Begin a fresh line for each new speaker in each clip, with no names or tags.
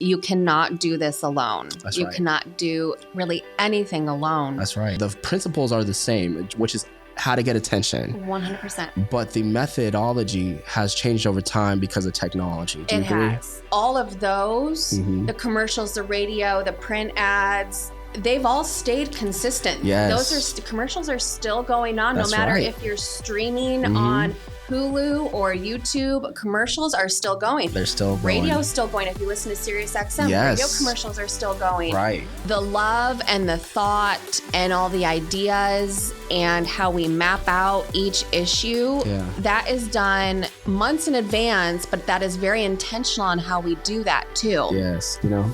you cannot do this alone.
That's
you
right.
cannot do really anything alone.
That's right. The principles are the same, which is how to get attention.
100%.
But the methodology has changed over time because of technology. Do you agree?
Has. All of those, the commercials, the radio, the print ads, they've all stayed consistent.
Yes.
Those commercials are still going on.
That's
no matter
right.
if you're streaming on Hulu or YouTube, commercials are still going.
They're still going.
Radio's still going. If you listen to Sirius XM,
Yes.
radio commercials are still going.
Right.
The love and the thought and all the ideas and how we map out each issue, that is done months in advance, but that is very intentional on how we do that too.
Yes. You know,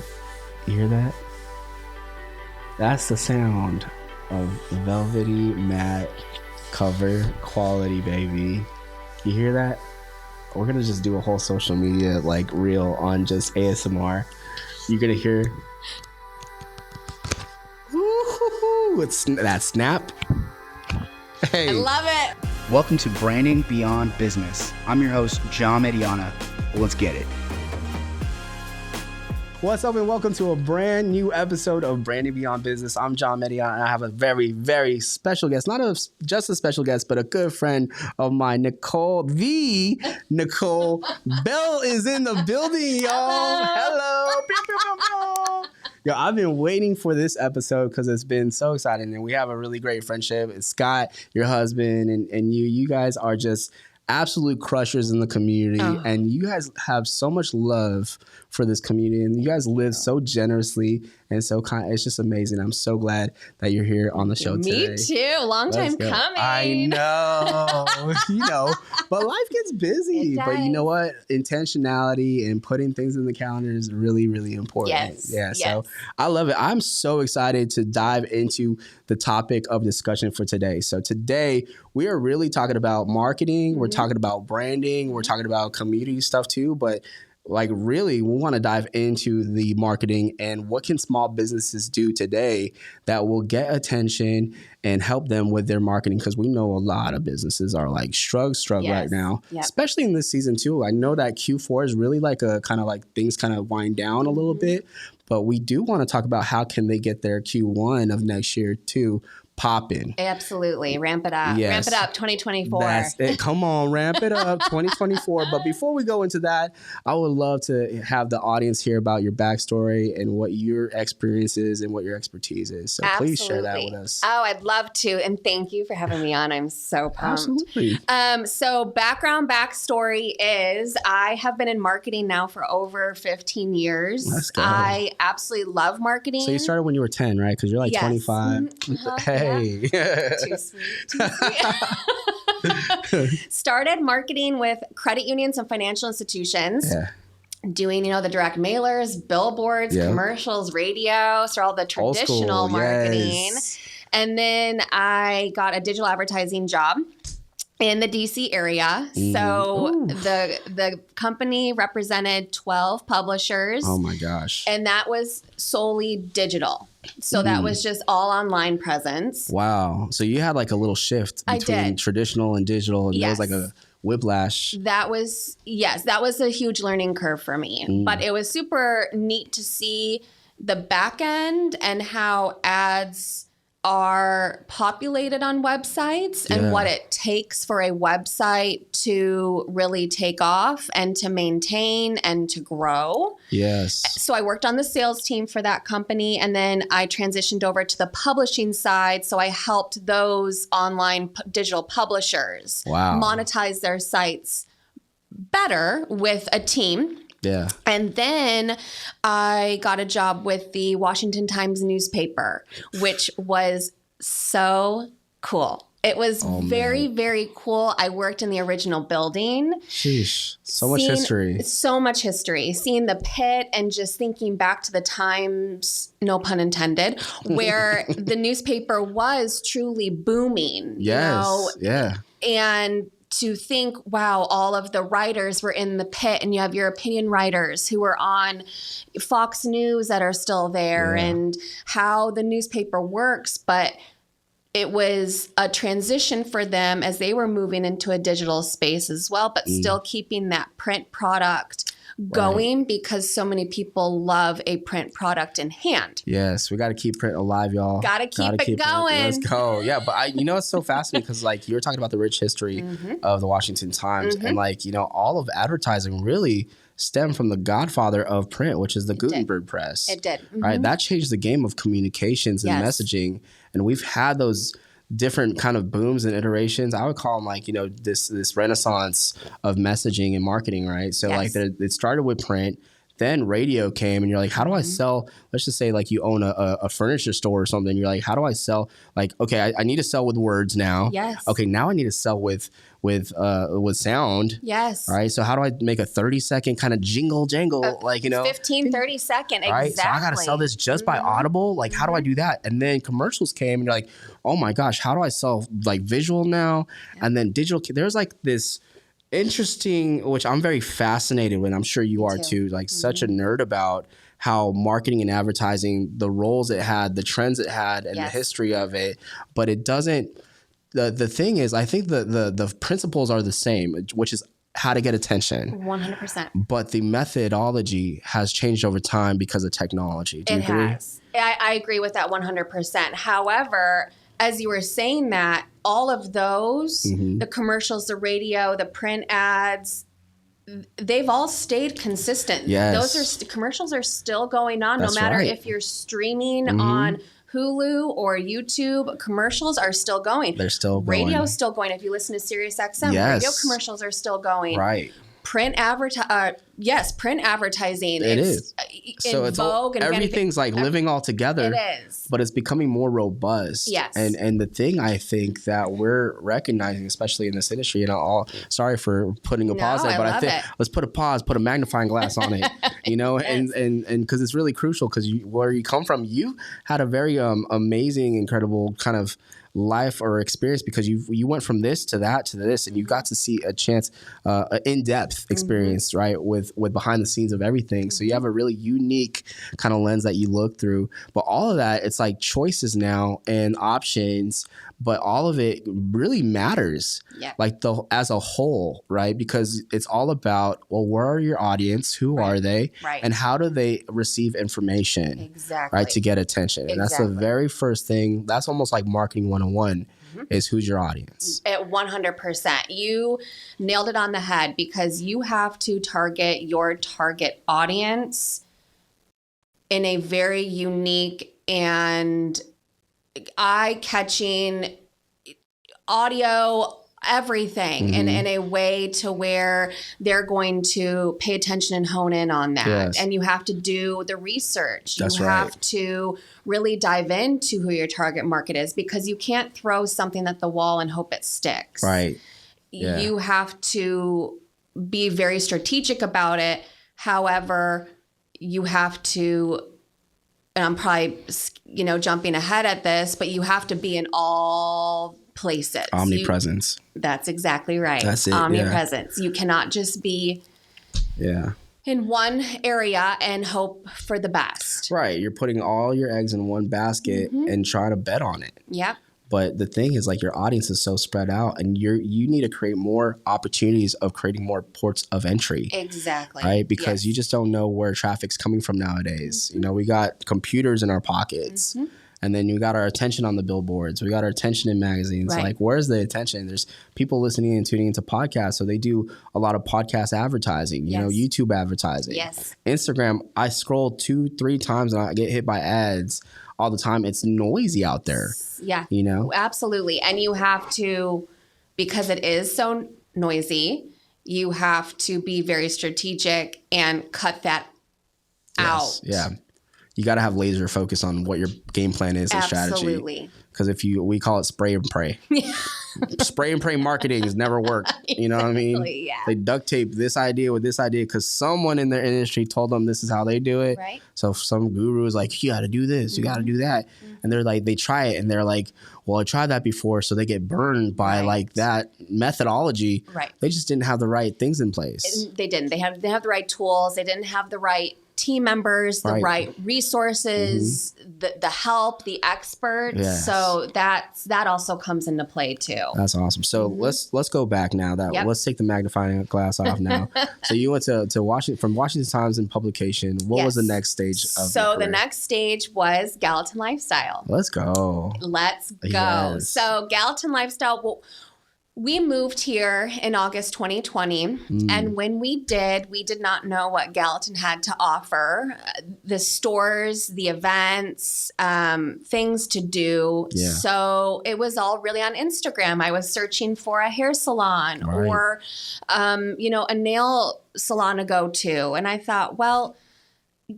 you hear that? That's the sound of velvety matte cover quality, baby. You hear that? We're gonna just do a whole social media like reel on just ASMR. You're gonna hear it's that snap. Hey,
I love it.
Welcome to Branding Beyond Business. I'm your host, John Mediana. Let's get it.
what's up and welcome to a brand new episode of Branding Beyond Business. I'm John Mediana and I have a very, very special guest. Just a special guest, but a good friend of mine, Nicole Bell is in the building, y'all. Hello. Pew, pew, pew, pew. Yo, I've been waiting for this episode because it's been so exciting and we have a really great friendship. It's Scott, your husband, and you guys are just absolute crushers in the community, and you guys have so much love for this community, and you guys live so generously and so kind. It's just amazing. I'm so glad that you're here on the show today.
Me too. Long time coming.
I know, but life gets busy. But you know what? Intentionality and putting things in the calendar is really, really important.
Yes.
Yeah. Yes. So I love it. I'm so excited to dive into the topic of discussion for today. So today we are really talking about marketing. We're talking about branding. We're talking about community stuff too. But like really, we want to dive into the marketing and what can small businesses do today that will get attention and help them with their marketing, because we know a lot of businesses are like struggle right now, especially in this season too. I know that Q4 is really like a kind of like things kind of wind down a little bit, but we do want to talk about how can they get their Q1 of next year too popping.
Absolutely. Ramp it up.
Yes.
Ramp it up 2024.
That's it. Come on, ramp it up 2024. But before we go into that, I would love to have the audience hear about your backstory and what your experience is and what your expertise is. So please share that with us.
Oh, I'd love to. And thank you for having me on. I'm so pumped.
Absolutely.
So backstory is I have been in marketing now for over 15 years.
Let's go.
I absolutely love marketing.
So you started when you were 10, right? Because you're like 25. Hey.
Too sweet. Started marketing with credit unions and financial institutions.
Yeah.
Doing, the direct mailers, billboards, commercials, radio, so all the traditional marketing.
Yes.
And then I got a digital advertising job in the DC area. So the company represented 12 publishers.
Oh my gosh.
And that was solely digital. So that was just all online presence.
Wow. So you had like a little shift between traditional and digital, and there was like a whiplash.
That was a huge learning curve for me. But it was super neat to see the back end and how ads are populated on websites and what it takes for a website to really take off and to maintain and to grow.
Yes.
So I worked on the sales team for that company, and then I transitioned over to the publishing side. So I helped those online digital publishers monetize their sites better with a team.
Yeah.
And then I got a job with the Washington Times newspaper, which was so cool. It was very, very cool. I worked in the original building.
Sheesh. So much history.
So much history. Seeing the pit and just thinking back to the times, no pun intended, where the newspaper was truly booming.
Yes. Yeah.
And to think, wow, all of the writers were in the pit, and you have your opinion writers who were on Fox News that are still there, and how the newspaper works. But it was a transition for them as they were moving into a digital space as well, but still keeping that print product going because so many people love a print product in hand.
Yes, we got to keep print alive, y'all.
Got to keep it going.
Let's go. Yeah, but it's so fascinating because like you were talking about the rich history of the Washington Times, and like all of advertising really stemmed from the godfather of print, which is the Gutenberg press.
It did.
Right, that changed the game of communications and messaging, and we've had those different kind of booms and iterations. I would call them like, this renaissance of messaging and marketing, right? So like it started with print, then radio came, and you're like, how do I sell? Let's just say like you own a furniture store or something. You're like, how do I sell? Like, okay, I need to sell with words now.
Yes.
Okay, now I need to sell with sound.
Yes.
Right. So how do I make a 30-second kind of jingle jangle,
15, 30 second.
Right.
Exactly.
So I got to sell this just by Audible. Like, how do I do that? And then commercials came, and you're like, oh my gosh, how do I sell like visual now? And then digital. There's like this interesting, which I'm very fascinated with. I'm sure you are too. Like such a nerd about how marketing and advertising, the roles it had, the trends it had, and the history of it. But it doesn't. The thing is, I think the principles are the same, which is how to get attention.
100%.
But the methodology has changed over time because of technology. Do you agree?
It has. I agree with that 100%. However, as you were saying that, all of those, the commercials, the radio, the print ads, they've all stayed consistent.
Yes.
Those commercials are still going on.
That's
no matter
right.
if you're streaming on Hulu or YouTube, commercials are still going.
They're still going.
Radio's still going. If you listen to Sirius XM, radio commercials are still going.
Right.
Print advertising.
It is. So it's
vogue.
everything's like living all together.
It is.
But it's becoming more robust.
Yes.
And the thing I think that we're recognizing, especially in this industry, sorry for putting a pause there, but I think let's put a pause, put a magnifying glass on it, and because it's really crucial because where you come from, you had a very amazing, incredible kind of life or experience because you went from this to that to this, and you got to see a chance, in-depth experience, right, with behind the scenes of everything. So you have a really unique kind of lens that you look through. But all of that, it's like choices now and options, but all of it really matters, like as a whole, right? Because it's all about, well, where are your audience? Who are they?
Right.
And how do they receive information?
Exactly.
Right, to get attention. And that's the very first thing. That's almost like marketing 101 is who's your audience.
At 100%. You nailed it on the head because you have to target your target audience in a very unique and eye-catching audio, everything in a way to where they're going to pay attention and hone in on that.
Yes.
And you have to do the research.
That's
you
right.
have to really dive into who your target market is because you can't throw something at the wall and hope it sticks.
Right. Yeah.
You have to be very strategic about it. However, you have to, and I'm probably, jumping ahead at this, but you have to be in all places.
Omnipresence.
That's exactly right.
That's it.
Omnipresence. You cannot just be in one area and hope for the best.
Right. You're putting all your eggs in one basket and trying to bet on it.
Yep.
But the thing is, like, your audience is so spread out, and you need to create more opportunities of creating more ports of entry.
Exactly.
Right? Because you just don't know where traffic's coming from nowadays. We got computers in our pockets. And then you got our attention on the billboards. We got our attention in magazines.
Right.
Like, where's the attention? There's people listening and tuning into podcasts. So they do a lot of podcast advertising, YouTube advertising.
Yes.
Instagram, I scroll 2-3 times and I get hit by ads all the time. It's noisy out there.
Yeah.
Absolutely.
And you have to, because it is so noisy, you have to be very strategic and cut that out.
Yeah. You got to have laser focus on what your game plan is and strategy.
Absolutely.
Because we call it spray and pray. Spray and pray marketing has never worked. You know what I mean?
Yeah.
They duct tape this idea with this idea because someone in their industry told them this is how they do it.
Right.
So some guru is like, you got to do this, you got to do that. And they're like, they try it and they're like, well, I tried that before. So they get burned by like that methodology.
Right.
They just didn't have the right things in place.
They didn't. They have the right tools. They didn't have the right team members, the
Right.
right resources, the help, the experts.
Yes.
So that also comes into play too.
That's awesome. So let's go back now.
Yep.
Let's take the magnifying glass off now. So you went to Washington, from Washington Times in publication. What was the
Yes.
next stage of your
So the
career?
next stage was Gallatin Lifestyle.
Let's go.
Let's go.
Yes.
So Gallatin Lifestyle, well, we moved here in August 2020. And when we did not know what Gallatin had to offer. The stores, the events, things to do.
Yeah.
So it was all really on Instagram. I was searching for a hair salon
Right.
or, a nail salon to go to. And I thought, well,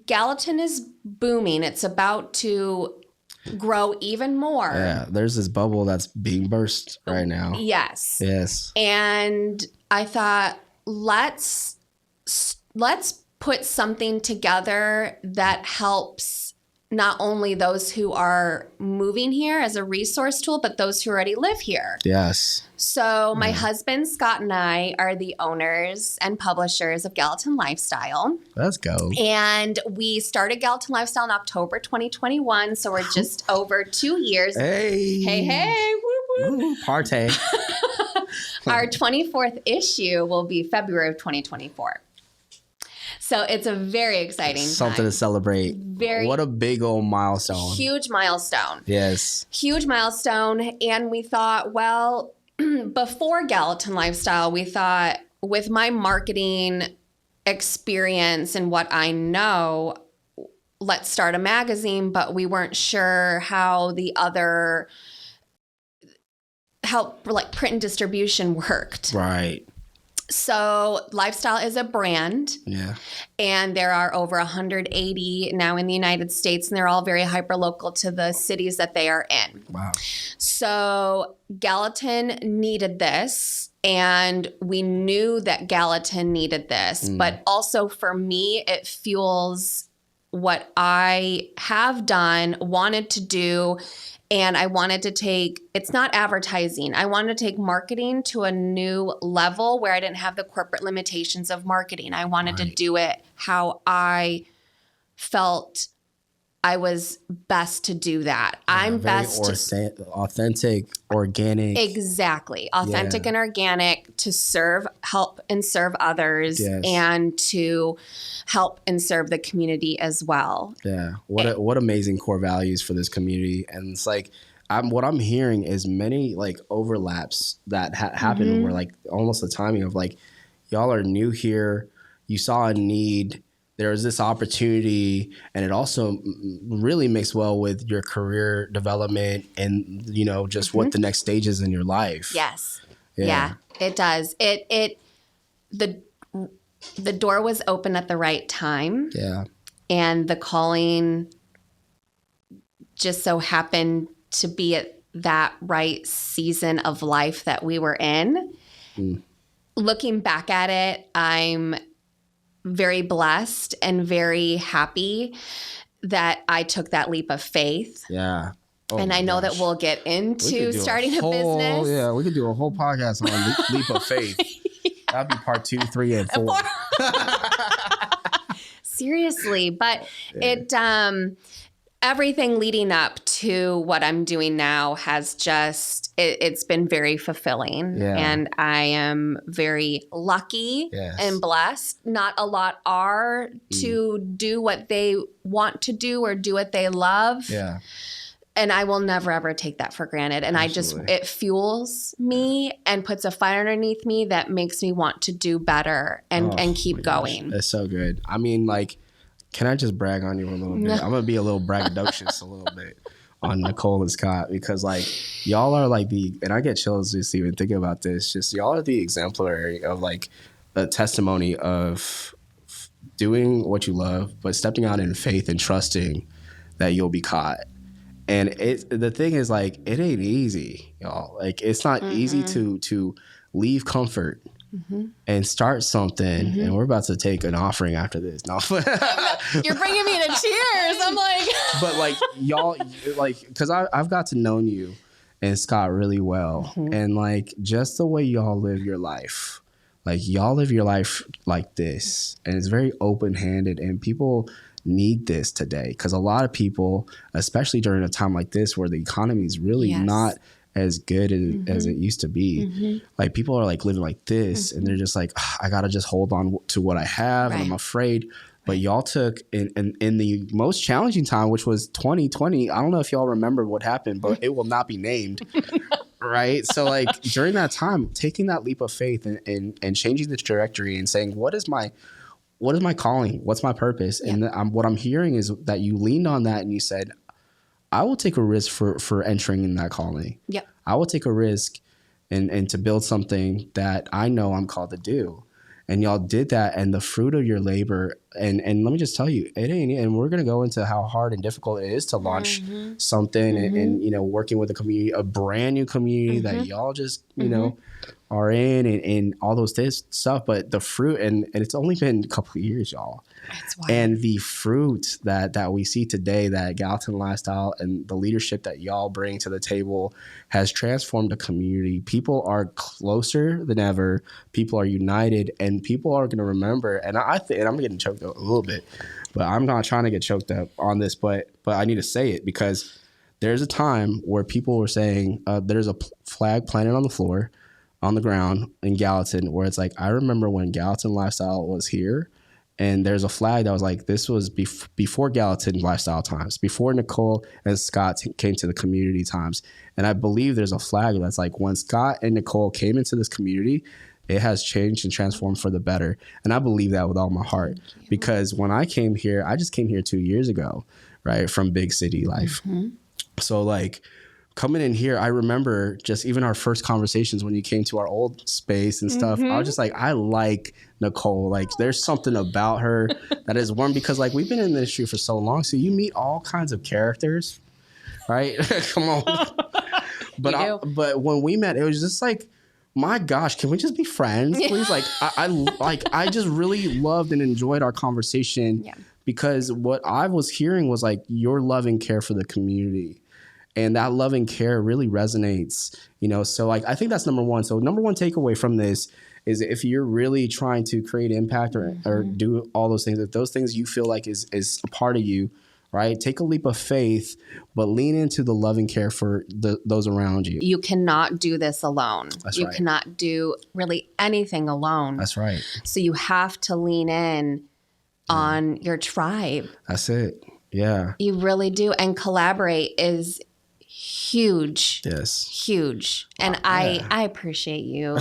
Gallatin is booming. It's about to grow even more.
Yeah, there's this bubble that's being burst right now.
Yes.
Yes.
And I thought, let's put something together that helps not only those who are moving here as a resource tool, but those who already live here.
Yes.
So my husband, Scott, and I are the owners and publishers of Gallatin Lifestyle.
Let's go.
And we started Gallatin Lifestyle in October 2021. So we're just over 2 years.
Hey.
Hey, whoop, whoop.
Ooh, partay.
Our 24th issue will be February of 2024. So it's a very exciting
Something to
time.
celebrate. What a big old milestone.
Huge milestone.
Yes.
Huge milestone. And we thought, well, before Gallatin Lifestyle, we thought with my marketing experience and what I know, let's start a magazine, but we weren't sure how print and distribution worked.
Right.
So Lifestyle is a brand.
Yeah.
And there are over 180 now in the United States, and they're all very hyper-local to the cities that they are in.
Wow.
So Gallatin needed this, and we knew that Gallatin needed this. But also for me, it fuels what I have done, wanted to do, and I wanted to take, it's not advertising. I wanted to take marketing to a new level where I didn't have the corporate limitations of marketing. I wanted to do it how I felt I was best to do that. I'm best to
authentic, organic.
Exactly. Authentic and organic to help and serve others and to help and serve the community as well.
Yeah. What amazing core values for this community. And it's like, what I'm hearing is many like overlaps that happen where like almost the timing of like, y'all are new here. You saw a need. There was this opportunity, and it also really mixed well with your career development and, just what the next stage is in your life.
Yes. Yeah, it does. The door was open at the right time.
Yeah.
And the calling just so happened to be at that right season of life that we were in. Looking back at it, I'm very blessed and very happy that I took that leap of faith.
Yeah. Oh
and I know that we'll get into starting a business.
Yeah, we could do a whole podcast on leap of faith. That'd be part 2, 3, and 4.
Seriously, but everything leading up to what I'm doing now has it's been very fulfilling.
Yeah.
And I am very lucky and blessed. Not a lot are to do what they want to do or do what they love.
Yeah.
And I will never, ever take that for granted. And it fuels me and puts a fire underneath me that makes me want to do better and keep going.
That's so good. I mean, like, can I just brag on you a little bit? I'm going to be a little braggadocious a little bit on Nicole and Scott, because like y'all are like and I get chills just even thinking about this, just y'all are the exemplary of like a testimony of doing what you love, but stepping out in faith and trusting that you'll be caught. And the thing is, like, it ain't easy, y'all. Like, it's not easy to leave comfort and start something. And we're about to take an offering after this. No,
you're bringing me to tears. I'm like,
but like y'all, like, because I've got to know you and Scott really well, and like just the way y'all live your life. like y'all live your life like this, and it's very open-handed, and people need this today because a lot of people, especially during a time like this where the economy is really not as good as it used to be. Like people are like living like this and they're just like, I gotta just hold on to what I have and I'm afraid. But y'all took in the most challenging time, which was 2020. I don't know if y'all remember what happened, but it will not be named. Right. So like during that time, taking that leap of faith and changing the trajectory and saying, what is my calling? What's my purpose? And what I'm hearing is that you leaned on that and you said, I will take a risk for entering in that calling. Yep. I will take a risk and to build something that I know I'm called to do. And y'all did that, and the fruit of your labor, and let me just tell you, it ain't, and we're going to go into how hard and difficult it is to launch something and, you know, working with a community, a brand new community that y'all just, you know, are in and all those stuff. But the fruit, and it's only been a couple of years, y'all. And the fruit that we see today, that Gallatin Lifestyle and the leadership that y'all bring to the table has transformed the community. People are closer than ever. People are united, and people are going to remember. And and I'm getting choked up a little bit, but I'm not trying to get choked up on this. But I need to say it because there's a time where people were saying there's a flag planted on the floor, on the ground in Gallatin, where it's like, I remember when Gallatin Lifestyle was here. And there's a flag that was like, this was before Gallatin Lifestyle times, before Nicole and Scott came to the community times. And I believe there's a flag that's like, when Scott and Nicole came into this community, it has changed and transformed for the better. And I believe that with all my heart. Because when I came here, I just came here 2 years ago, right, from big city life. So like, coming in here, I remember just even our first conversations when you came to our old space and stuff. I was just like, I like Nicole. Like, there's something about her that is warm because, like, we've been in the industry for so long. So you meet all kinds of characters, right? Come on. But when we met, it was just like, my gosh, can we just be friends, please? Like, I just really loved and enjoyed our conversation because what I was hearing was like your love and care for the community. And that love and care really resonates, you know? So like, I think that's number one. So number one takeaway from this is if you're really trying to create impact or do all those things, if those things you feel like is a part of you, right? Take a leap of faith, but lean into the love and care for those around you.
You cannot do this alone.
That's
you
right.
cannot do really anything alone.
That's right.
So you have to lean in on your tribe.
That's it. Yeah.
You really do. And collaborate is huge.
Yes.
Huge. And I appreciate you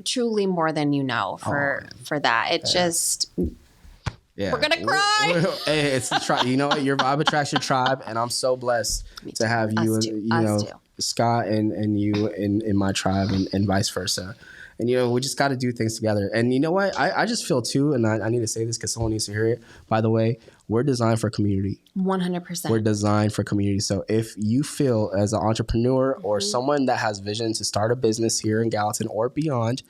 truly more than you know for that. It just, we're going to cry.
Hey, it's the tribe. You know what? Your vibe attracts your tribe. And I'm so blessed to have you and, you know, Scott and you in my tribe and vice versa. And, you know, we just got to do things together. And you know what? I just feel too, and I need to say this because someone needs to hear it. By the way, we're designed for community.
100%.
We're designed for community. So if you feel as an entrepreneur or someone that has vision to start a business here in Gallatin or beyond,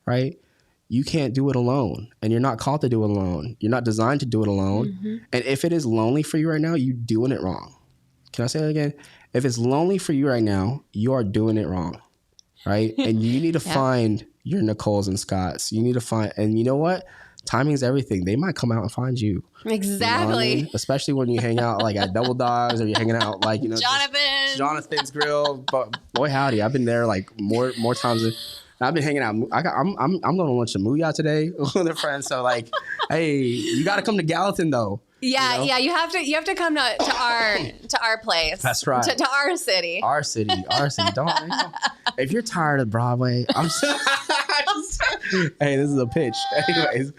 right? You can't do it alone. And you're not called to do it alone. You're not designed to do it alone. And if it is lonely for you right now, you're doing it wrong. Can I say that again? If it's lonely for you right now, you are doing it wrong. Right? And you need to find your Nicoles and Scotts. You need to find, and you know what? Timing is everything. They might come out and find you.
Exactly.
You know what I mean? Especially when you hang out like at Double Dogs or you're hanging out like, you know, Jonathan's Grill. But boy, howdy, I've been there like more times than I've been hanging out. I'm going to lunch a Mooyah today with a friend. So like, hey, you got to come to Gallatin though.
Yeah,
you know?
You have to come to our place.
That's right.
To our city.
Our city. Don't if you're tired of Broadway, I'm hey, this is a pitch. Anyways,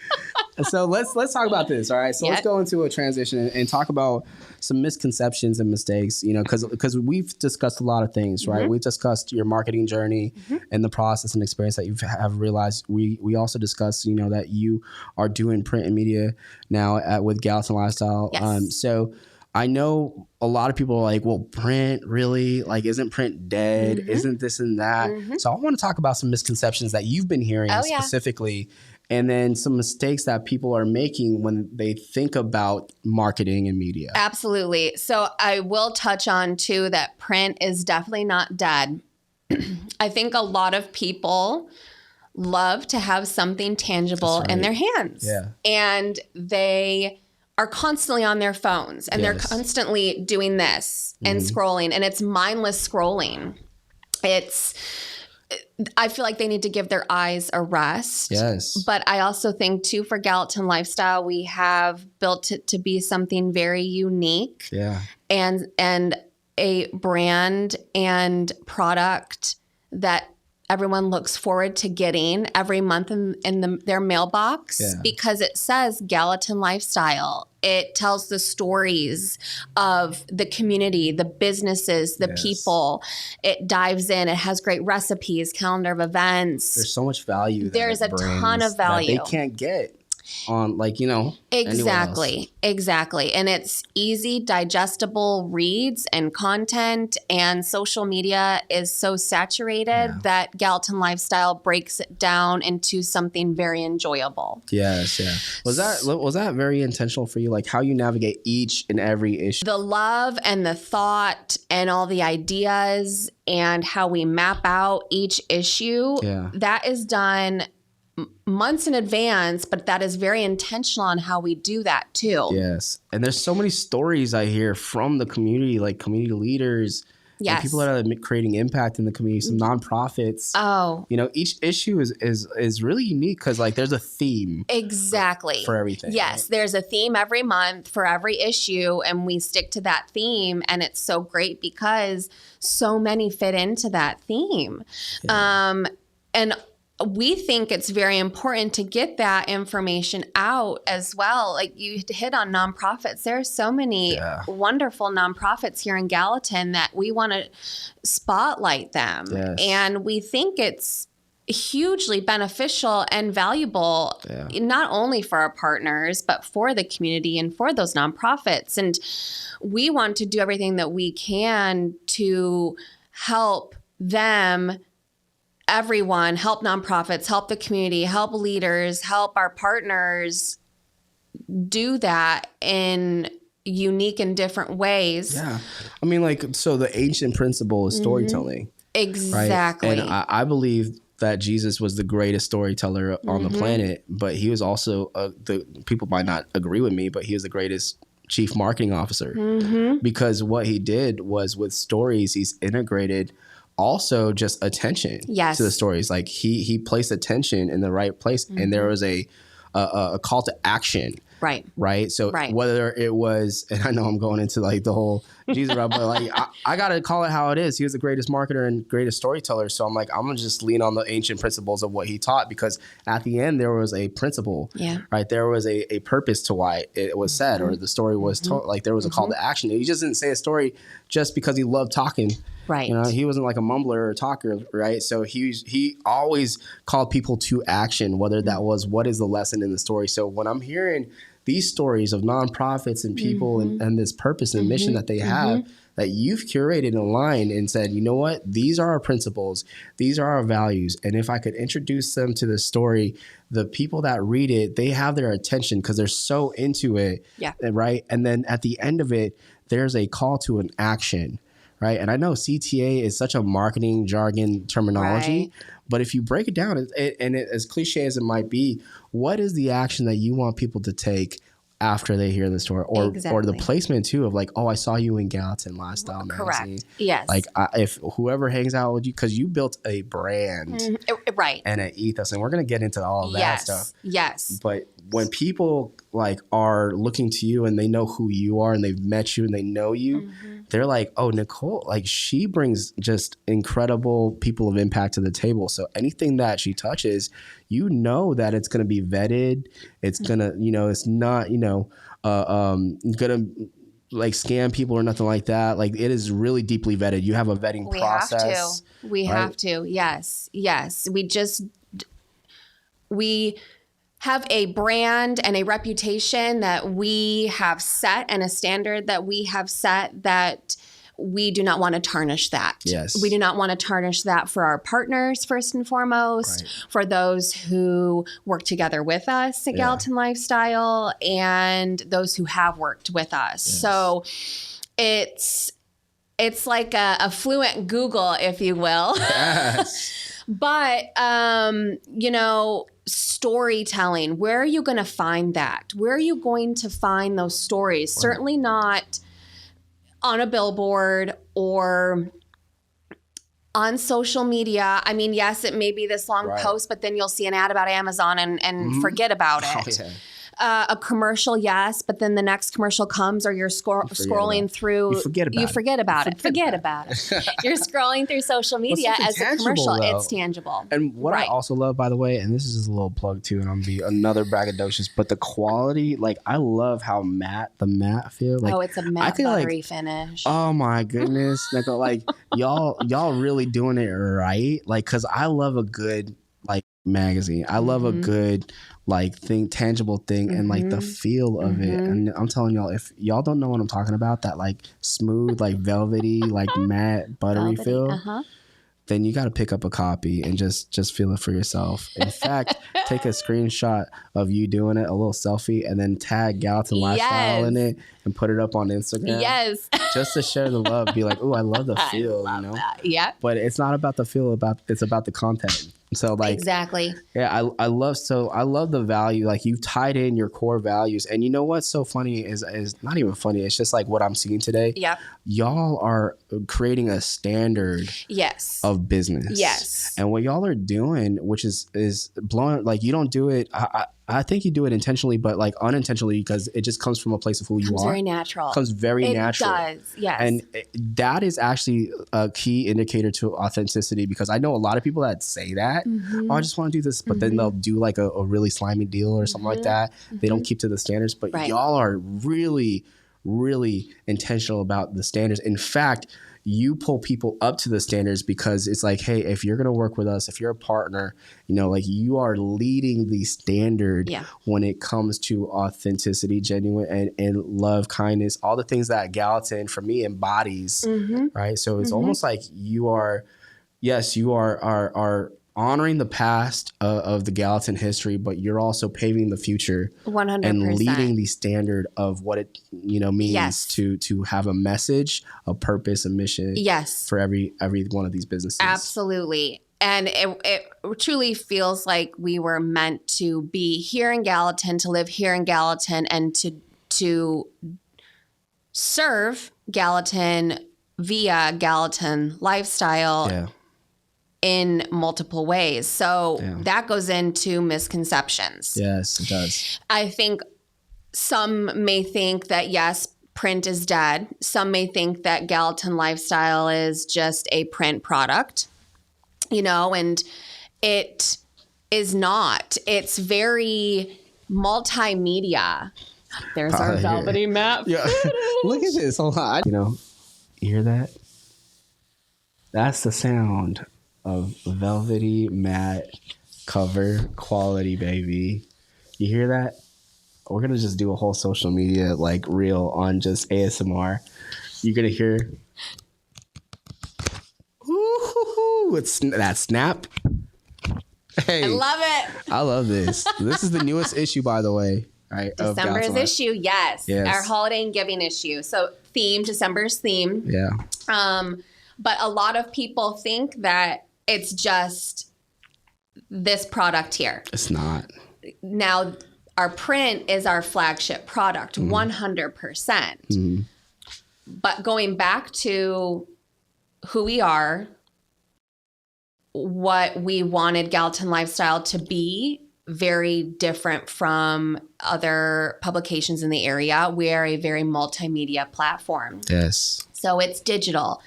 so let's talk about this. All right. So let's go into a transition and talk about some misconceptions and mistakes, you know, because we've discussed a lot of things, right? We've discussed your marketing journey and the process and experience that you have realized. We also discussed, you know, that you are doing print and media now with Gallatin Lifestyle.
Yes.
So I know a lot of people are like, well, print really, like, isn't print dead? Isn't this and that? So I want to talk about some misconceptions that you've been hearing specifically. And then some mistakes that people are making when they think about marketing and media.
Absolutely. So I will touch on, too, that print is definitely not dead. I think a lot of people love to have something tangible in their hands.
Yeah.
And they are constantly on their phones and they're
Yes.
constantly doing this and scrolling, and it's mindless scrolling. I feel like they need to give their eyes a rest.
Yes.
But I also think too, for Gallatin Lifestyle, we have built it to be something very unique.
Yeah.
And a brand and product that everyone looks forward to getting every month in their mailbox, because it says Gallatin Lifestyle. It tells the stories of the community, the businesses, the people. It dives in. It has great recipes, calendar of events.
There's so much value.
There's a ton of value
that they can't get on, like, you know,
Exactly. And it's easy, digestible reads and content, and social media is so saturated that Gallatin Lifestyle breaks it down into something very enjoyable.
Yes, yeah. Was that very intentional for you? Like how you navigate each and every issue?
The love and the thought and all the ideas and how we map out each issue, that is done months in advance, but that is very intentional on how we do that too.
Yes. And there's so many stories I hear from the community, like community leaders, and people that are creating impact in the community, some nonprofits.
Oh,
you know, each issue is really unique because like there's a theme.
Exactly.
For everything.
Yes.
Right?
There's a theme every month for every issue, and we stick to that theme. And it's so great because so many fit into that theme. Yeah. And we think it's very important to get that information out as well. Like you hit on nonprofits. There are so many wonderful nonprofits here in Gallatin that we want to spotlight them.
Yes.
And we think it's hugely beneficial and valuable, not only for our partners, but for the community and for those nonprofits. And we want to do everything that we can to help them, everyone, help nonprofits, help the community, help leaders, help our partners do that in unique and different ways.
Yeah. I mean, like, so the ancient principle is storytelling.
Exactly.
Right? And I believe that Jesus was the greatest storyteller on the planet, but he was also, the people might not agree with me, but he was the greatest chief marketing officer because what he did was with stories, he's integrated also just attention to the stories. Like he placed attention in the right place, and there was a call to action. Right. So whether it was, and I know I'm going into like the whole Jesus route, but like I got to call it how it is. He was the greatest marketer and greatest storyteller. So I'm like, I'm going to just lean on the ancient principles of what he taught, because at the end there was a principle, right? There was a purpose to why it was said, or the story was told. Like there was a call to action. He just didn't say a story just because he loved talking.
Right.
You know, he wasn't like a mumbler or a talker, right? So he always called people to action, whether that was what is the lesson in the story. So when I'm hearing these stories of nonprofits and people and this purpose and mission that they have, that you've curated and aligned and said, you know what, these are our principles, these are our values. And if I could introduce them to the story, the people that read it, they have their attention because they're so into it, right? And then at the end of it, there's a call to an action. Right. And I know CTA is such a marketing jargon terminology, but if you break it down, as cliche as it might be, what is the action that you want people to take after they hear the story, or the placement too of like, oh, I saw you in Gallatin Lifestyle magazine.
Correct. Yes.
Like if whoever hangs out with you, because you built a brand, and an ethos, and we're gonna get into all of that stuff.
Yes.
But when people like are looking to you and they know who you are and they've met you and they know you, they're like, oh, Nicole, like she brings just incredible people of impact to the table. So anything that she touches, you know that it's going to be vetted. It's going to, you know, it's not, you know, going to like scam people or nothing like that. Like it is really deeply vetted. You have a vetting process.
We have to. Yes. We have a brand and a reputation that we have set, and a standard that we have set, that we do not want to tarnish that.
Yes.
We do not want to tarnish that for our partners, first and foremost, for those who work together with us at Gallatin Lifestyle, and those who have worked with us. Yes. So it's like a fluent Google, if you will.
Yes.
But, storytelling, where are you going to find that? Where are you going to find those stories? Right. Certainly not on a billboard or on social media. I mean, yes, it may be this long post, but then you'll see an ad about Amazon and forget about it. Oh, yeah. A commercial, yes, but then the next commercial comes or you're scrolling through. You forget about it. You're scrolling through social media as a commercial. Though. It's tangible.
And what I also love, by the way, and this is just a little plug too, and I'm gonna be another braggadocious, but the quality, like I love how the matte feel. Like,
it's a matte buttery finish.
Oh my goodness, Nicole, like y'all really doing it right. Like, cause I love a good like magazine. I love a good like tangible thing and like the feel of it. And I'm telling y'all, if y'all don't know what I'm talking about, that like smooth, like velvety, like matte, buttery feel, then you got to pick up a copy and just feel it for yourself. In fact, take a screenshot of you doing it, a little selfie, and then tag Gallatin Lifestyle in it and put it up on Instagram.
Yes.
Just to share the love. Be like, oh, I love the feel,
I love that. Yeah.
But it's not about the feel, it's about the content. So like
exactly.
Yeah, I love the value. Like you've tied in your core values. And you know what's so funny is not even funny. It's just like what I'm seeing today.
Yeah.
Y'all are creating a standard of business.
Yes.
And what y'all are doing, which is blowing, like you don't do it. I think you do it intentionally, but like unintentionally because it just comes from a place of who you are.
Very natural.
Comes very natural.
It does, yes.
And that is actually a key indicator to authenticity because I know a lot of people that say that, oh, I just want to do this, but then they'll do like a really slimy deal or something like that. They don't keep to the standards, but y'all are really, really intentional about the standards. In fact, you pull people up to the standards because it's like, hey, if you're going to work with us, if you're a partner, like you are leading the standard when it comes to authenticity, genuine and love, kindness, all the things that Gallatin for me embodies, right? So it's almost like you are honoring the past of the Gallatin history, but you're also paving the future
100%.
And leading the standard of what it means to have a message, a purpose, a mission for every one of these businesses.
Absolutely. And it truly feels like we were meant to be here in Gallatin, to live here in Gallatin, and to serve Gallatin via Gallatin Lifestyle in multiple ways. So that goes into misconceptions.
Yes, it does.
I think some may think that, yes, print is dead. Some may think that Gallatin Lifestyle is just a print product, and it is not. It's very multimedia. There's our velvety map.
Yeah. Look at this. Hold on. You hear that? That's the sound of velvety matte cover quality, baby. You hear that? We're gonna just do a whole social media like reel on just ASMR. You're gonna hear it's that snap. Hey,
I love it.
I love this. This is the newest issue, by the way. Right,
December's issue, yes. Our holiday and giving issue. So December's theme.
Yeah.
But a lot of people think that it's just this product here.
It's not.
Now, our print is our flagship product, 100%. But going back to who we are, what we wanted Gallatin Lifestyle to be, very different from other publications in the area. We are a very multimedia platform.
Yes.
So it's digital.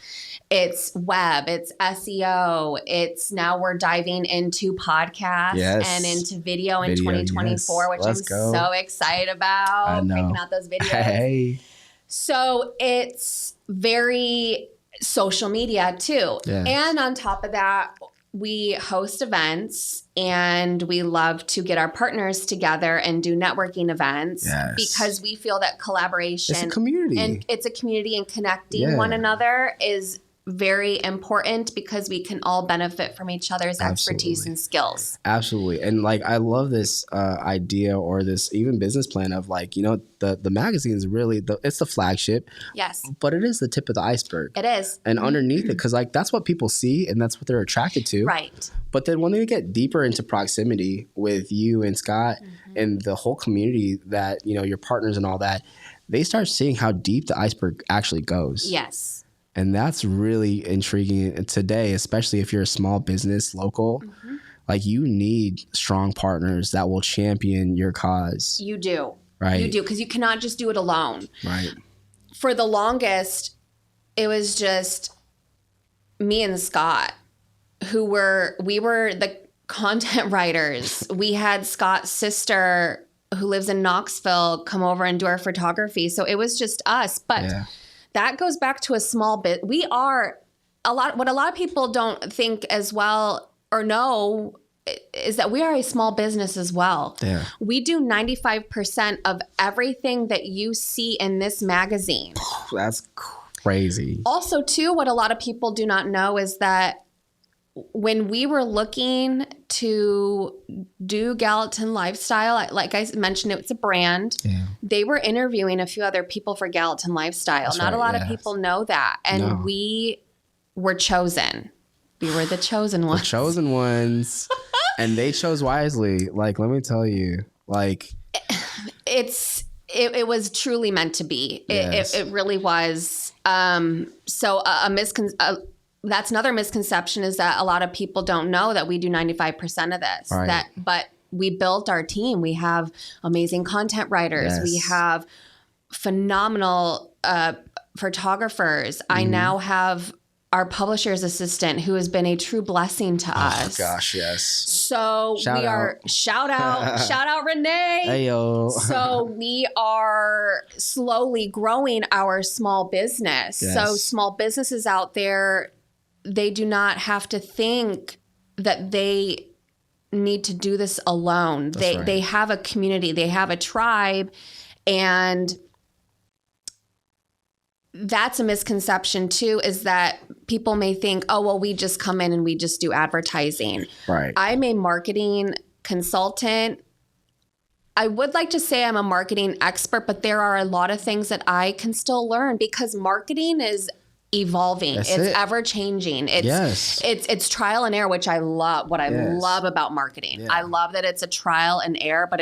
It's web, it's SEO, now we're diving into podcasts and into video in 2024, which I'm so excited about.
I know.
Picking out those videos.
Hey.
So it's very social media too.
Yes.
And on top of that, we host events and we love to get our partners together and do networking events because we feel that collaboration
it's a community.
And it's a community, and connecting one another is very important because we can all benefit from each other's expertise and skills.
Absolutely. And like, I love this idea or this even business plan of like, you know, the magazine is really, it's the flagship.
Yes.
But it is the tip of the iceberg.
It is.
And underneath it, because like, that's what people see and that's what they're attracted to.
Right.
But then when they get deeper into proximity with you and Scott and the whole community that, you know, your partners and all that, they start seeing how deep the iceberg actually goes.
Yes.
And that's really intriguing today, especially if you're a small business local. Like, you need strong partners that will champion your cause.
You do.
Right.
You do, because you cannot just do it alone.
Right.
For the longest, it was just me and Scott we were the content writers. We had Scott's sister who lives in Knoxville come over and do our photography. So it was just us. But that goes back to a small bit. We are what a lot of people don't think as well or know is that we are a small business as well.
Yeah.
We do 95% of everything that you see in this magazine.
That's crazy.
Also, too, what a lot of people do not know is that when we were looking to do Gallatin Lifestyle, like I mentioned, it's a brand. Yeah. They were interviewing a few other people for Gallatin Lifestyle. That's Not a lot of people know that. And we were chosen. We were the chosen ones.
The chosen ones. And they chose wisely. Like, let me tell you, like,
it was truly meant to be.
Yes.
It really was. So that's another misconception is that a lot of people don't know that we do 95% of this.
Right.
But we built our team. We have amazing content writers.
Yes.
We have phenomenal photohographers. I now have our publisher's assistant who has been a true blessing to us.
Oh gosh, yes.
So shout out Renee.
Heyo.
So we are slowly growing our small business.
Yes.
So small businesses out there, they do not have to think that they need to do this alone. They have a community, they have a tribe, and that's a misconception too, is that people may think, oh, well, we just come in and we just do advertising.
Right.
I'm a marketing consultant. I would like to say I'm a marketing expert, but there are a lot of things that I can still learn because marketing is evolving. It's ever changing. It's trial and error, which I love. What I love about marketing. Yeah. I love that it's a trial and error, but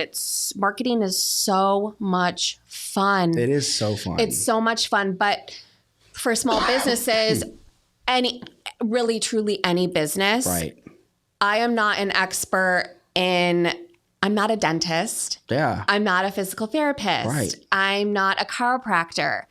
marketing is so much fun.
It is so fun.
It's so much fun. But for small businesses, really truly any business,
right?
I am not an expert I'm not a dentist.
Yeah.
I'm not a physical therapist.
Right.
I'm not a chiropractor.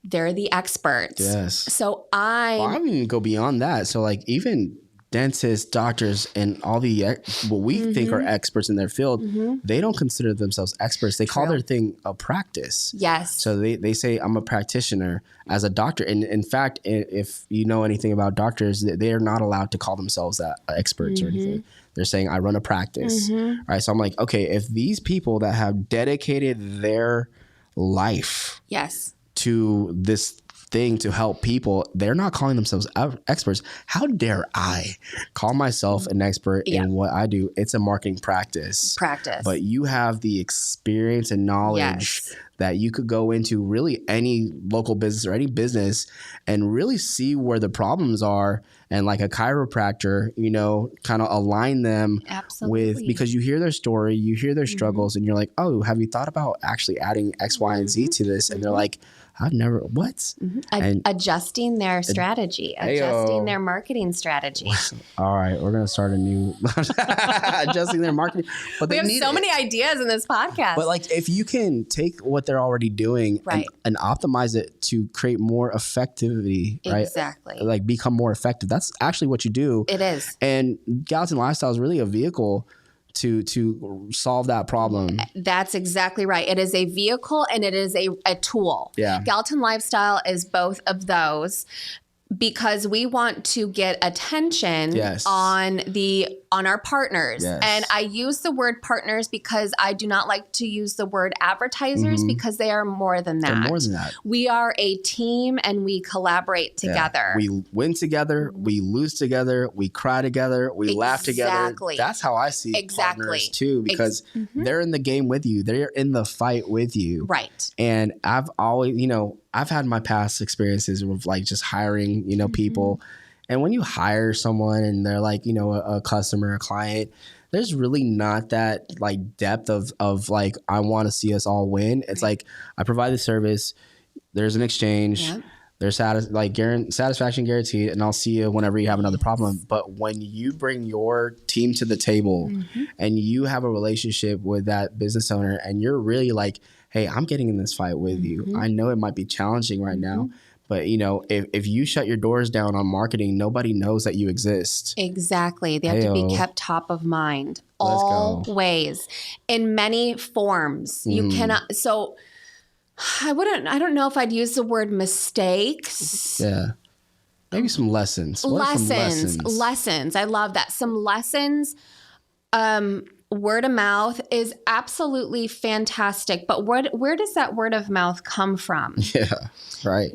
They're the experts.
Yes.
So I'm
even go beyond that. So like even dentists, doctors, and all the what we think are experts in their field, they don't consider themselves experts. They call their thing a practice.
Yes.
So they say I'm a practitioner as a doctor. And in fact, if you know anything about doctors, they are not allowed to call themselves experts or anything. They're saying I run a practice. Right. So I'm like, okay, if these people that have dedicated their life to this thing to help people, they're not calling themselves experts. How dare I call myself an expert in what I do? It's a marketing practice. But you have the experience and knowledge that you could go into really any local business or any business and really see where the problems are. And like a chiropractor, you know, kind of align them with, because you hear their story, you hear their struggles, and you're like, oh, have you thought about actually adding X, Y, and Z to this? And they're like, I've never, what? And
adjusting their strategy, adjusting their marketing strategy.
All right, we're going to start a new, adjusting their marketing. But
we have so many ideas in this podcast.
But like, if you can take what they're already doing and optimize it to create more effectivity, right?
Exactly.
Like become more effective. That's actually what you do.
It is.
And Gallatin Lifestyle is really a vehicle to solve that problem.
That's exactly right. It is a vehicle and it is a tool.
Yeah.
Gallatin Lifestyle is both of those. because we want to get attention
Yes.
on our partners.
Yes.
And I use the word partners because I do not like to use the word advertisers because they are more than that.
They're more than that.
We are a team and we collaborate together.
We win together, we lose together, we cry together, we laugh together.
Exactly.
That's how I see partners too, because they're in the game with you. They're in the fight with you.
Right.
And I've always, I've had my past experiences with like just hiring, people. And when you hire someone and they're like, a customer, a client, there's really not that like depth of like, I want to see us all win. It's like, I provide the service, there's an exchange, there's satisfaction guaranteed, and I'll see you whenever you have another problem. But when you bring your team to the table and you have a relationship with that business owner and you're really like, hey, I'm getting in this fight with you. I know it might be challenging right now, but if you shut your doors down on marketing, nobody knows that you exist.
Exactly. They have to be kept top of mind always in many forms. You cannot. So I don't know if I'd use the word mistakes.
Yeah. Maybe some lessons. What are some lessons?
Lessons. I love that. Some lessons. Word of mouth is absolutely fantastic, but where does that word of mouth come from?
Yeah, right.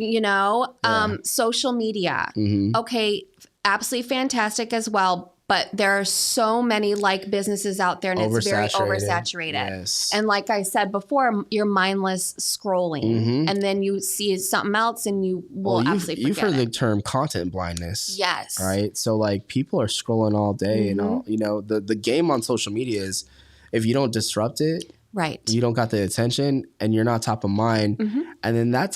Social media. Okay, absolutely fantastic as well, but there are so many businesses out there and it's very oversaturated.
Yes.
And like I said before, you're mindless scrolling and then you see something else and you will absolutely
you've
forget
heard
it.
the term content blindness.
Yes.
Right? So like people are scrolling all day and all, the game on social media is if you don't disrupt it,
right,
you don't got the attention and you're not top of mind. And then that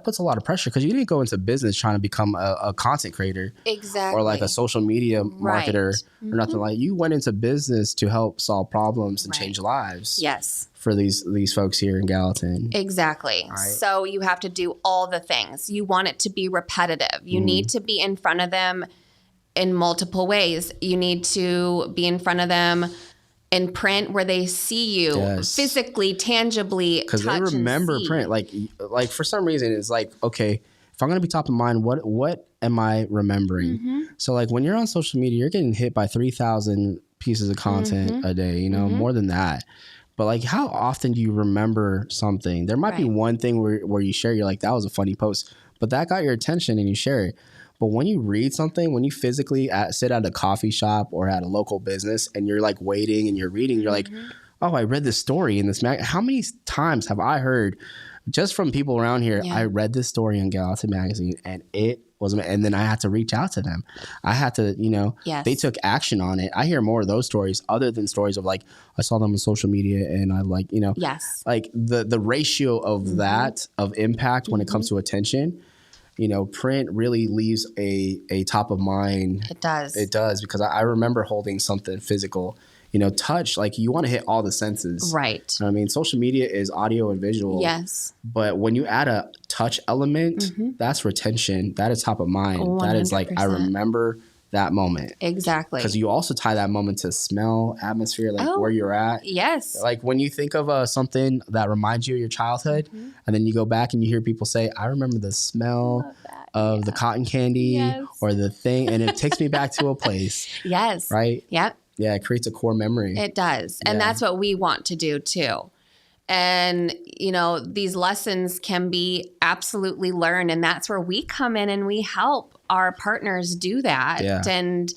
puts a lot of pressure because you didn't go into business trying to become a content creator.
Exactly.
Or like a social media marketer or nothing like. You went into business to help solve problems and change lives.
Yes.
For these folks here in Gallatin.
Exactly.
Right.
So you have to do all the things. You want it to be repetitive. You need to be in front of them in multiple ways. You need to be in front of them in print where they see you physically, tangibly,
because they remember print. Like for some reason, it's like, okay, if I'm going to be top of mind, what am I remembering? So like when you're on social media, you're getting hit by 3,000 pieces of content a day, more than that. But like, how often do you remember something? There might be one thing where you share, you're like, that was a funny post, but that got your attention and you share it. But when you read something, when you physically sit at a coffee shop or at a local business and you're like waiting and you're reading, you're like, oh, I read this story in this magazine. How many times have I heard just from people around here, I read this story in Gallatin magazine and it wasn't, and then I had to reach out to them. I had to, they took action on it. I hear more of those stories other than stories of like, I saw them on social media and I like, like the ratio of that, of impact when it comes to attention, print really leaves a top of mind.
It does.
It does, because I remember holding something physical, touch, like you want to hit all the senses.
Right.
I mean, social media is audio and visual.
Yes.
But when you add a touch element, that's retention. That is top of mind. 100%. That is like, I remember that moment.
Exactly.
Because you also tie that moment to smell, atmosphere, like where you're at.
Yes.
Like when you think of something that reminds you of your childhood, and then you go back and you hear people say, I remember the smell of the cotton candy or the thing, and it takes me back to a place.
Yes.
Right?
Yep.
Yeah, it creates a core memory.
It does. And that's what we want to do too. And, these lessons can be absolutely learned. And that's where we come in and we help our partners do that.
Yeah.
And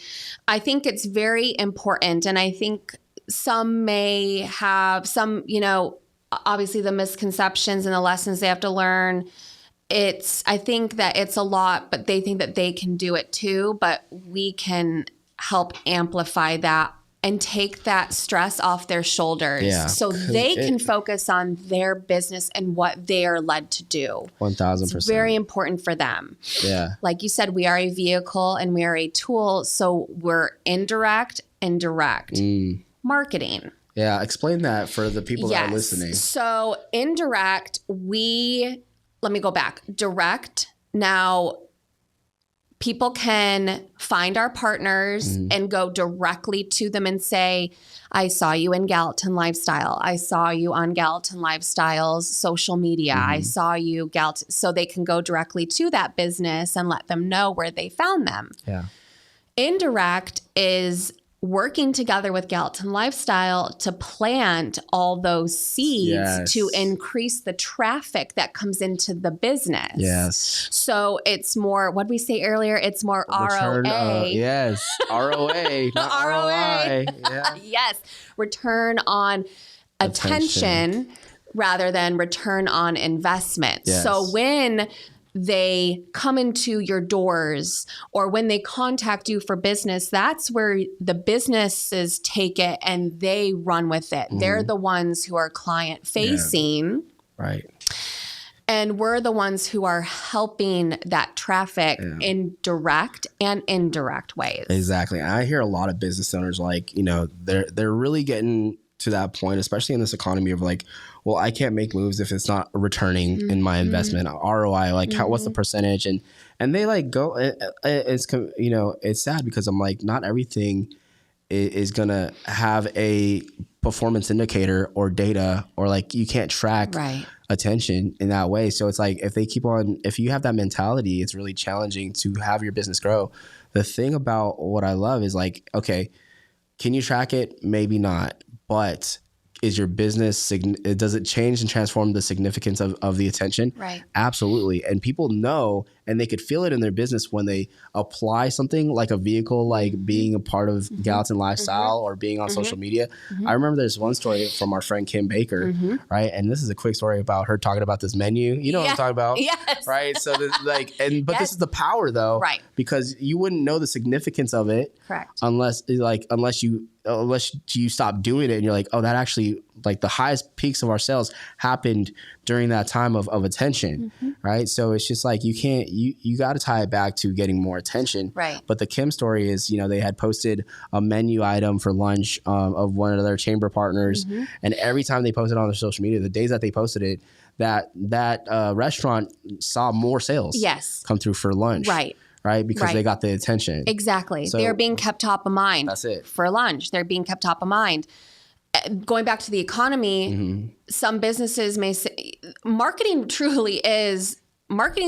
I think it's very important. And I think some may have some, obviously the misconceptions and the lessons they have to learn. I think that it's a lot, but they think that they can do it too. But we can help amplify that and take that stress off their shoulders so they can focus on their business and what they are led to do.
1,000%.
It's very important for them.
Yeah.
Like you said, we are a vehicle and we are a tool. So we're indirect and direct marketing.
Yeah. Explain that for the people that are listening.
So indirect, let me go back. Direct. Now, people can find our partners and go directly to them and say, I saw you in Gallatin Lifestyle. I saw you on Gallatin Lifestyle's social media. I saw you, so they can go directly to that business and let them know where they found them.
Yeah.
Indirect is working together with Gallatin Lifestyle to plant all those seeds to increase the traffic that comes into the business.
Yes.
So it's more, what did we say earlier? It's more
Return,
ROA.
yes. ROA, not ROI. Yeah.
Yes. Return on attention rather than return on investment.
Yes.
So when they come into your doors or when they contact you for business, that's where the businesses take it and they run with it. They're the ones who are client facing.
Right.
And we're the ones who are helping that traffic in direct and indirect ways.
Exactly. I hear a lot of business owners they're really getting to that point, especially in this economy of like, well, I can't make moves if it's not returning in my investment ROI. Like, what's the percentage? And they like go. It's sad because I'm like, not everything is gonna have a performance indicator or data, or like you can't track attention in that way. So it's like if you have that mentality, it's really challenging to have your business grow. The thing about what I love is like, okay, can you track it? Maybe not, but is your business, does it change and transform the significance of the attention?
Right.
Absolutely. And people know, and they could feel it in their business when they apply something like a vehicle, like being a part of Gallatin Lifestyle or being on social media. I remember there's one story from our friend Kim Baker, right? And this is a quick story about her talking about this menu. You know what I'm talking about?
Yes.
Right? So this, this is the power though,
right?
Because you wouldn't know the significance of it,
correct?
Unless you stop doing it and you're like, oh, that actually, like the highest peaks of our sales happened during that time of attention, right? So it's just like, you got to tie it back to getting more attention.
Right.
But the Kim story is, they had posted a menu item for lunch of one of their chamber partners. And every time they posted on their social media, the days that they posted it, that restaurant saw more sales come through for lunch. Right? Because they got the attention.
Exactly.
So,
they're being kept top of mind.
That's it.
For lunch. They're being kept top of mind. Going back to the economy, some businesses may say marketing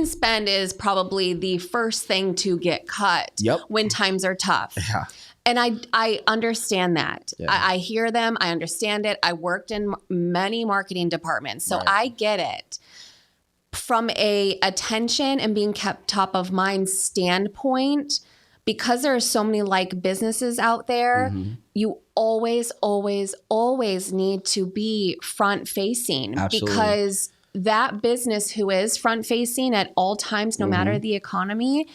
spend is probably the first thing to get cut when times are tough. Yeah. And I understand that. Yeah. I hear them. I understand it. I worked in many marketing departments, so I get it. From a attention and being kept top of mind standpoint, because there are so many like businesses out there, you always, always, always need to be front facing. Absolutely. Because that business who is front facing at all times, no matter the economy,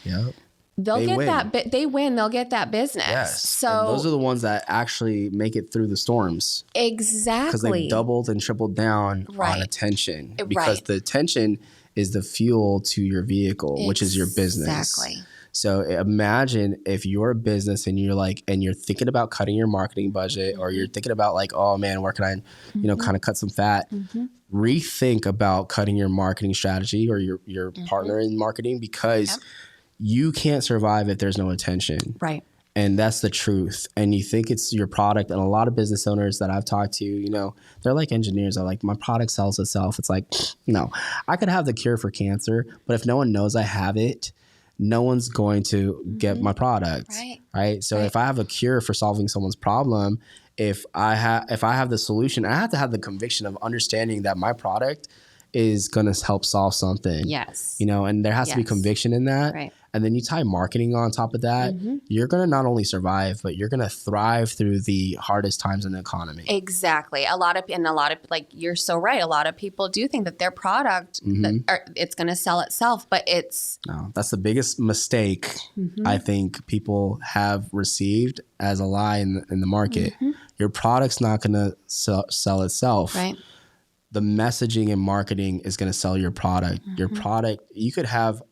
they'll get that business.
Yes.
So
and those are the ones that actually make it through the storms.
Exactly.
Because they doubled and tripled down on attention. Because the attention is the fuel to your vehicle, which is your business. Exactly. So imagine if you're a business and you're thinking about cutting your marketing budget, or you're thinking about like, oh man, where can I, kind of cut some fat? Rethink about cutting your marketing strategy or your partner in marketing, because you can't survive if there's no attention. Right. And that's the truth. And you think it's your product. And a lot of business owners that I've talked to, they're like engineers. They're like, my product sells itself. It's like, no, I could have the cure for cancer, but if no one knows I have it, no one's going to get my product. Right. So if I have a cure for solving someone's problem, if I have the solution, I have to have the conviction of understanding that my product is going to help solve something. Yes. And there has to be conviction in that. Right. And then you tie marketing on top of that, you're going to not only survive, but you're going to thrive through the hardest times in the economy.
Exactly. A lot of like, you're so right. A lot of people do think that their product, it's going to sell itself, but
no, that's the biggest mistake I think people have received as a lie in the market. Your product's not going to sell itself. Right. The messaging and marketing is going to sell your product. Your product, you could have,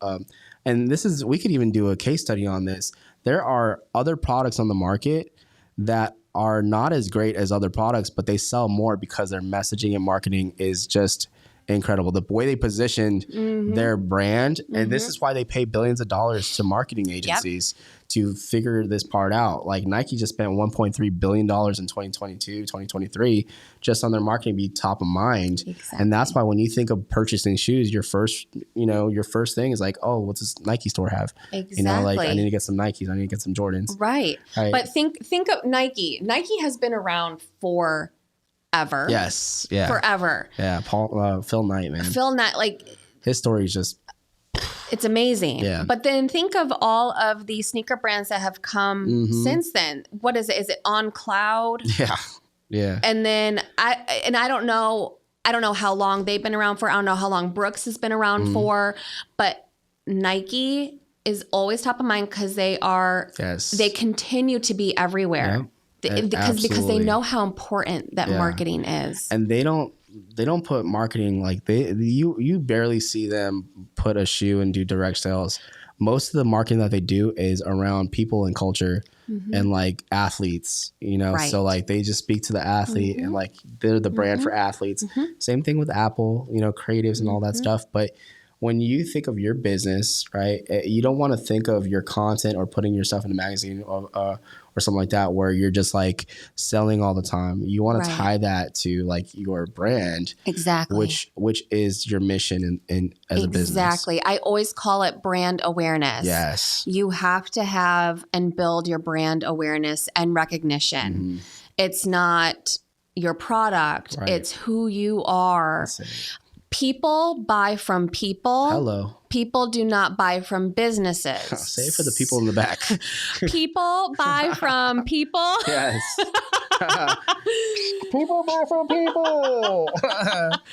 and we could even do a case study on this. There are other products on the market that are not as great as other products, but they sell more because their messaging and marketing is just incredible. The way they positioned their brand, and this is why they pay billions of dollars to marketing agencies to figure this part out. Like Nike just spent $1.3 billion in 2022, 2023, just on their marketing be top of mind.
Exactly.
And that's why when you think of purchasing shoes, your first thing is like, oh, what's this Nike store have?
Exactly.
You know, like I need to get some Nikes. I need to get some Jordans.
Right. But think of Nike. Nike has been around forever.
Yes. Yeah.
Forever.
Yeah. Phil Knight, man.
Phil Knight, like
his story is just,
it's amazing.
Yeah.
But then think of all of the sneaker brands that have come since then. What is it? Is it On Cloud?
yeah. Yeah.
And then I don't know how long they've been around for. I don't know how long Brooks has been around for, but Nike is always top of mind because they continue to be everywhere. Because they know how important that marketing is.
And they don't put marketing like you barely see them put a shoe and do direct sales. Most of the marketing that they do is around people and culture and like athletes, you know.
Right.
So like they just speak to the athlete and like they're the brand for athletes. Same thing with Apple, you know, creatives and all that stuff. But when you think of your business, right, you don't want to think of your content or putting yourself in a magazine or something like that where you're just like selling all the time. You want to tie that to like your brand.
Exactly.
Which is your mission in as a business.
Exactly. I always call it brand awareness.
Yes.
You have to have and build your brand awareness and recognition. It's not your product. Right. It's who you are. People buy from people.
Hello.
People do not buy from businesses.
Say it for the people in the back.
People buy from people.
Yes. People buy from people.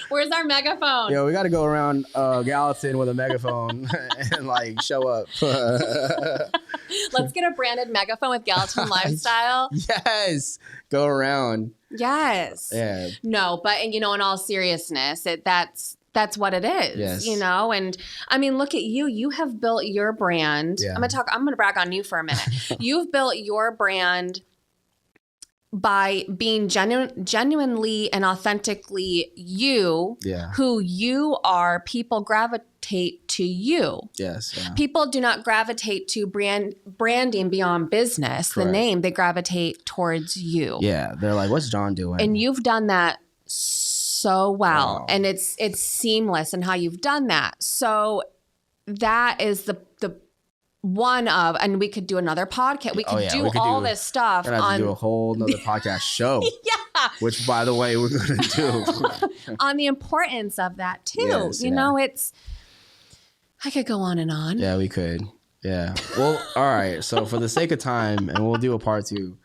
Where's our megaphone?
Yo, we got to go around Gallatin with a megaphone and like show up.
Let's get a branded megaphone with Gallatin Lifestyle.
Yes. Go around.
Yes. Yeah. No, but in all seriousness, that's what it is.
Yes.
You know, and I mean, look at you. You have built your brand. Yeah. I'm gonna brag on you for a minute. You've built your brand by being genuinely and authentically you, who you are. People gravitate to you.
Yes. Yeah.
People do not gravitate to branding beyond business. Correct. The name, they gravitate towards you.
Yeah. They're like, what's John doing?
And you've done that so well. Wow. And it's seamless in how you've done that. So that is the one of, and we could do another podcast. We could do all this stuff.
We're gonna have to do a whole nother podcast show. Yeah. Which, by the way, we're going to do.
On the importance of that, too. Yes, you know, I could go on and on.
Yeah, we could. Yeah. Well, all right. So for the sake of time, and we'll do a part 2.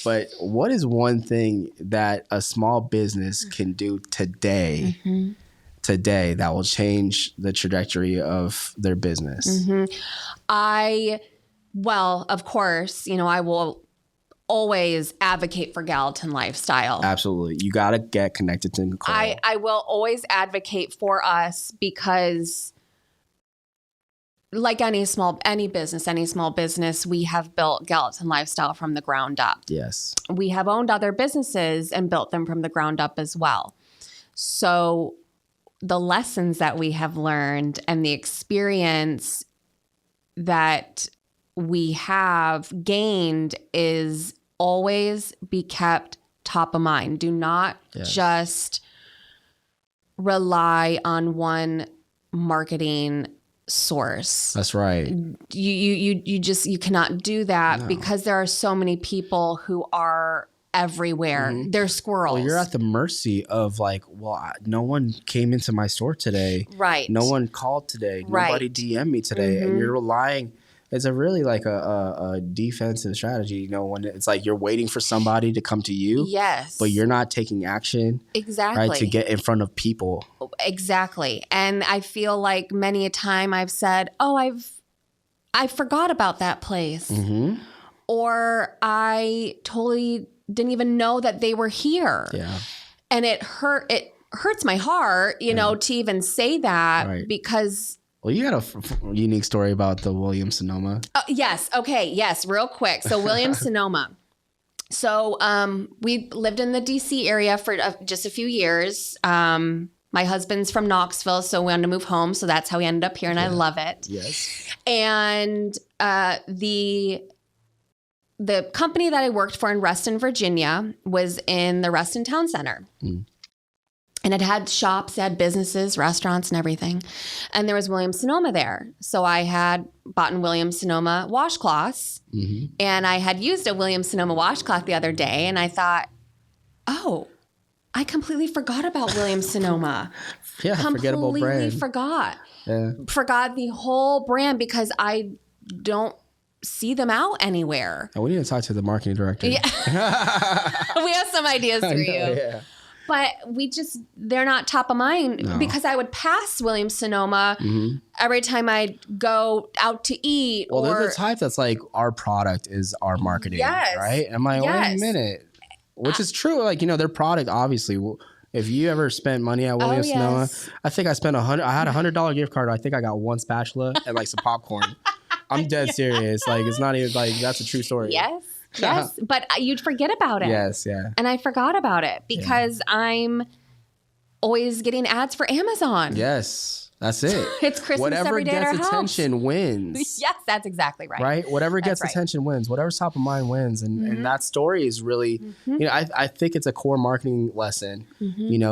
But what is one thing that a small business can do today that will change the trajectory of their business?
Well, of course, I will always advocate for Gallatin Lifestyle.
Absolutely. You got to get connected to Nicole.
I will always advocate for us because like any small business, we have built Gallatin Lifestyle from the ground up.
Yes.
We have owned other businesses and built them from the ground up as well. So the lessons that we have learned and the experience that we have gained is always be kept top of mind. Do not just rely on one marketing source.
That's right.
You cannot do that because there are so many people who are everywhere. They're squirrels.
Well, you're at the mercy of no one came into my store today.
Right.
No one called today. Nobody DM'd me today. And you're relying. It's a really like a defensive strategy, when it's like you're waiting for somebody to come to you. Yes. But you're not taking action.
Exactly.
Right, to get in front of people.
Exactly. And I feel like many a time I've said, I forgot about that place. Or I totally didn't even know that they were here.
Yeah.
And it hurts my heart, to even say that because...
Well, you got a unique story about the Williams-Sonoma.
Yes. Okay. Yes. Real quick. So Williams-Sonoma. So we lived in the DC area for just a few years. My husband's from Knoxville, so we wanted to move home. So that's how we ended up here, and I love it.
Yes.
And the company that I worked for in Reston, Virginia, was in the Reston Town Center. And it had shops, it had businesses, restaurants, and everything. And there was Williams-Sonoma there. So I had bought in Williams-Sonoma washcloths. And I had used a Williams-Sonoma washcloth the other day. And I thought, oh, I completely forgot about Williams-Sonoma.
Yeah, forgettable brand.
Forgot.
Yeah.
Forgot the whole brand because I don't see them out anywhere.
Oh, we need to talk to the marketing director.
Yeah. We have some ideas for you.
Yeah.
But they're not top of mind because I would pass Williams-Sonoma every time I'd go out to eat.
Well, they're the type that's like, our product is our marketing, right? I'm like, wait a minute. Which is true. Like, their product, obviously, if you ever spent money at Williams-Sonoma, I think I spent I had $100 gift card. I think I got one spatula and like some popcorn. I'm dead serious. Like, it's not even like, that's a true story.
Yes, but you'd forget about it.
Yes, yeah.
And I forgot about it because I'm always getting ads for Amazon.
Yes, that's it.
It's Christmas
Whatever
every day at our
gets
house.
attention wins.
Yes, that's exactly right.
Right? Whatever
That's
gets attention wins. Whatever's top of mind wins. And that story is really, I think it's a core marketing lesson,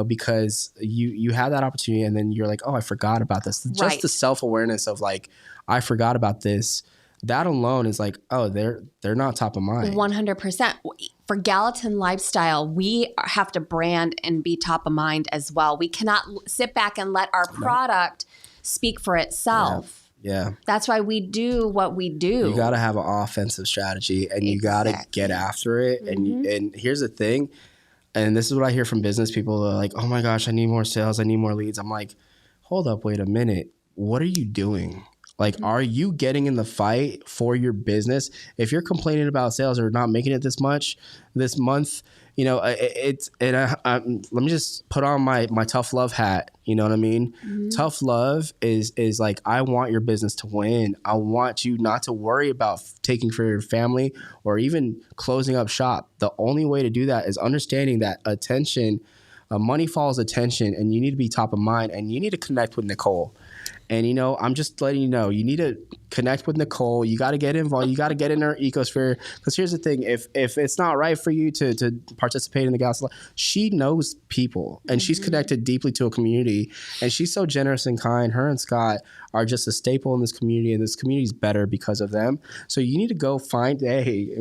because you have that opportunity and then you're like, oh, I forgot about this. Just the self-awareness of like, I forgot about this. That alone is like, oh, they're not top of mind.
100%. For Gallatin Lifestyle, we have to brand and be top of mind as well. We cannot sit back and let our product speak for itself.
Yeah.
That's why we do what we do.
You got to have an offensive strategy and you got to get after it. And here's the thing. And this is what I hear from business people. They're like, oh my gosh, I need more sales. I need more leads. I'm like, hold up, wait a minute. What are you doing? Like, are you getting in the fight for your business? If you're complaining about sales or not making it this much this month, let me just put on my tough love hat. You know what I mean? Tough love is like, I want your business to win. I want you not to worry about taking for your family or even closing up shop. The only way to do that is understanding that attention, money follows attention, and you need to be top of mind and you need to connect with Nicole. And, I'm just letting you know, you need to connect with Nicole. You got to get involved. You got to get in her ecosphere. Because here's the thing. If it's not right for you to participate in the Gallatin, she knows people. And she's connected deeply to a community. And she's so generous and kind. Her and Scott are just a staple in this community. And this community is better because of them. So you need to go find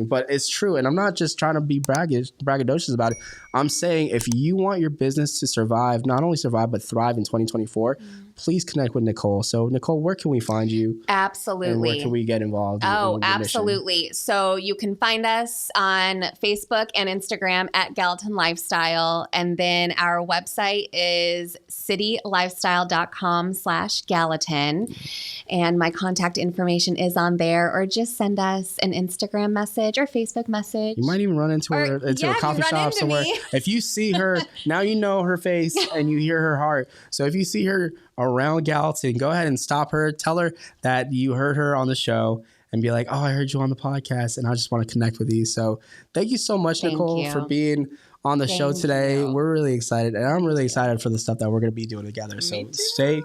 but it's true. And I'm not just trying to be braggadocious about it. I'm saying if you want your business to survive, not only survive, but thrive in 2024, please connect with Nicole. So Nicole, where can we find you?
Absolutely.
And where can we get involved?
Oh, absolutely. So you can find us on Facebook and Instagram at Gallatin Lifestyle. And then our website is citylifestyle.com/Gallatin. And my contact information is on there, or just send us an Instagram message or Facebook message.
You might even run into her into a coffee shop somewhere. If you see her, now you know her face and you hear her heart. So if you see her around Gallatin, go ahead and stop her. Tell her that you heard her on the show and be like, oh, I heard you on the podcast and I just want to connect with you. So thank you so much, Nicole, for being on the show today. We're really excited, and I'm really excited for the stuff that we're going to be doing together. So stay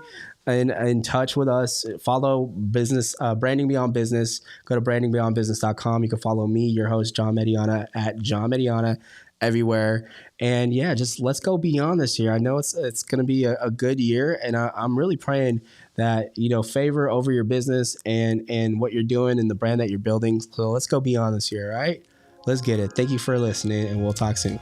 in touch with us. Follow business, Branding Beyond Business. Go to brandingbeyondbusiness.com. You can follow me, your host, John Mediana, at John Mediana everywhere. And yeah, just let's go beyond this year. I know it's going to be a good year, and I'm really praying that, favor over your business and what you're doing and the brand that you're building. So let's go beyond this year, all right? Let's get it. Thank you for listening, and we'll talk soon.